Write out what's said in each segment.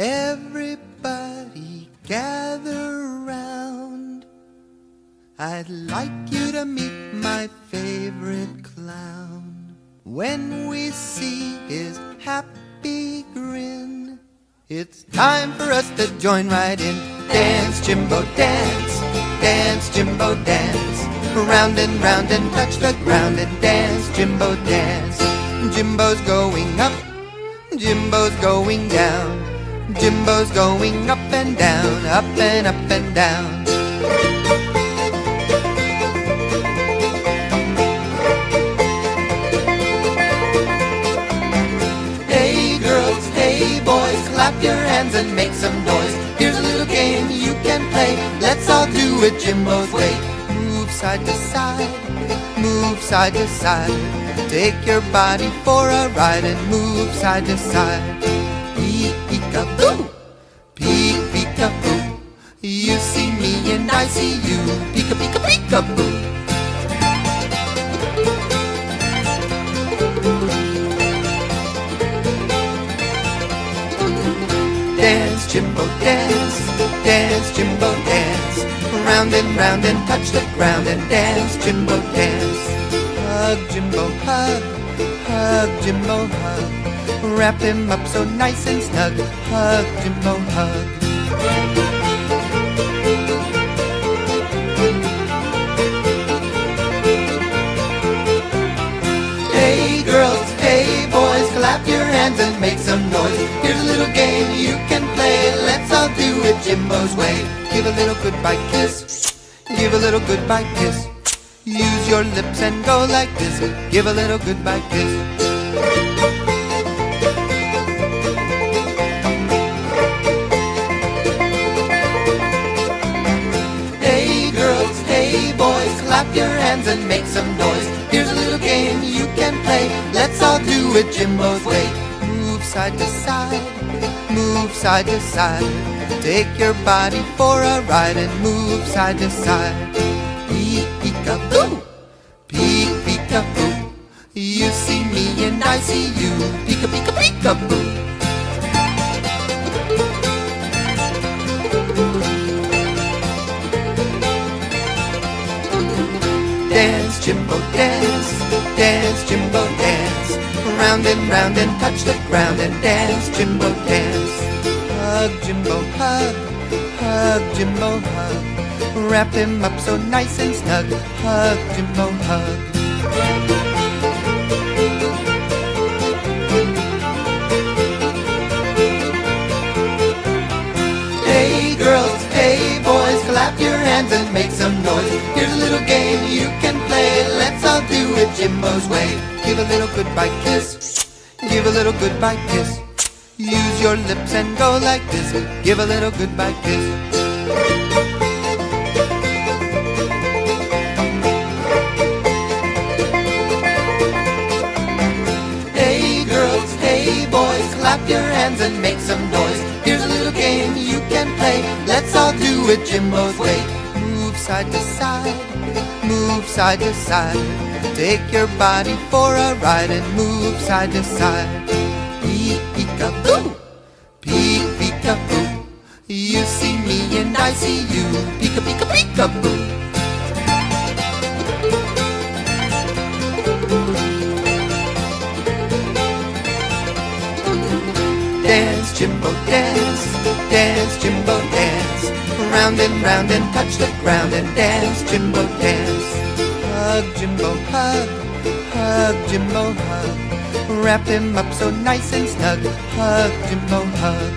Everybody gather round. I'd like you to meet my favorite clown. When we see his happy grin, it's time for us to join right in. Dance, Jimbo, dance. Dance, Jimbo, dance. Round and touch the ground and dance, Jimbo, dance. Jimbo's going up, Jimbo's going down. Jimbo's going up and down, up and up and down. Hey girls, hey boys, clap your hands and make some noise. Here's a little game you can play. Let's all do it Jimbo's way. Move side to side, move side to side. Take your body for a ride and move side to side. Peek-a-boo, peek-peek-a-boo. You see me and I see you. Peek-a-peek-a-peek-a-boo. Dance, Jimbo, dance. Dance, Jimbo, dance. Round and touch the ground and dance, Jimbo, dance. Hug, Jimbo, hug. Hug, Jimbo, hug. Wrap him up so nice and snug. Hug, Jimbo, hug. Hey girls, hey boys, clap your hands and make some noise. Here's a little game you can play. Let's all do it Jimbo's way. Give a little goodbye kiss. Give a little goodbye kiss. Use your lips and go like this. Give a little goodbye kiss. Hey girls, hey boys, clap your hands and make some noise. Here's a little game you can play. Let's all do it Jimbo's way. Move side to side, move side to side. Take your body for a ride and move side to side. Peek-a-boo, peek-peek-a-boo. You see me and I see you. Peek-a-peek-a-peek-a-boo. Dance, Jimbo, dance. Dance, Jimbo, dance. Round and touch the ground and dance, Jimbo, dance. Hug, Jimbo, hug. Hug, Jimbo, hug. Wrap him up so nice and snug. Hug, Jimbo, hug. Hey girls, hey boys, clap your hands and make some noise. Here's a little game you can play. Let's all do it Jimbo's way. Give a little goodbye kiss. Give a little goodbye kiss. Use your lips and go like this. Give a little goodbye kiss. Hey girls, hey boys, clap your hands and make some noise. Here's a little game you can play. Let's all do it Jimbo's way. Move side to side, move side to side. Take your body for a ride and move side to side. Peek-a-boo, peek-peek-a-boo. You see me and I see you. Peek-a-peek-a-peek-a-boo. Dance, Jimbo, dance. Dance, Jimbo, dance. Round and touch the ground and dance, Jimbo, dance. Hug, Jimbo, hug. Hug, Jimbo, hug. Wrap him up so nice and snug. Hug, Jimbo, hug.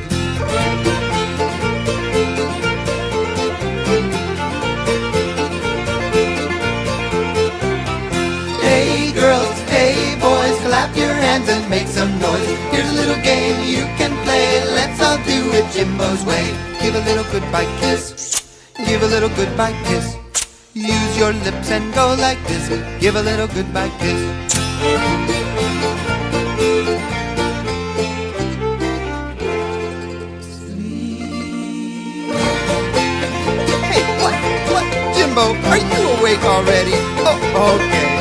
Hey girls, hey boys, clap your hands and make some noise. Here's a little game you can play. Let's all do it Jimbo's way. Give a little goodbye kiss. Give a little goodbye kiss. Use your lips and go like this. Give a little goodbye kiss. Hey, what? Jimbo, are you awake already? Oh, okay.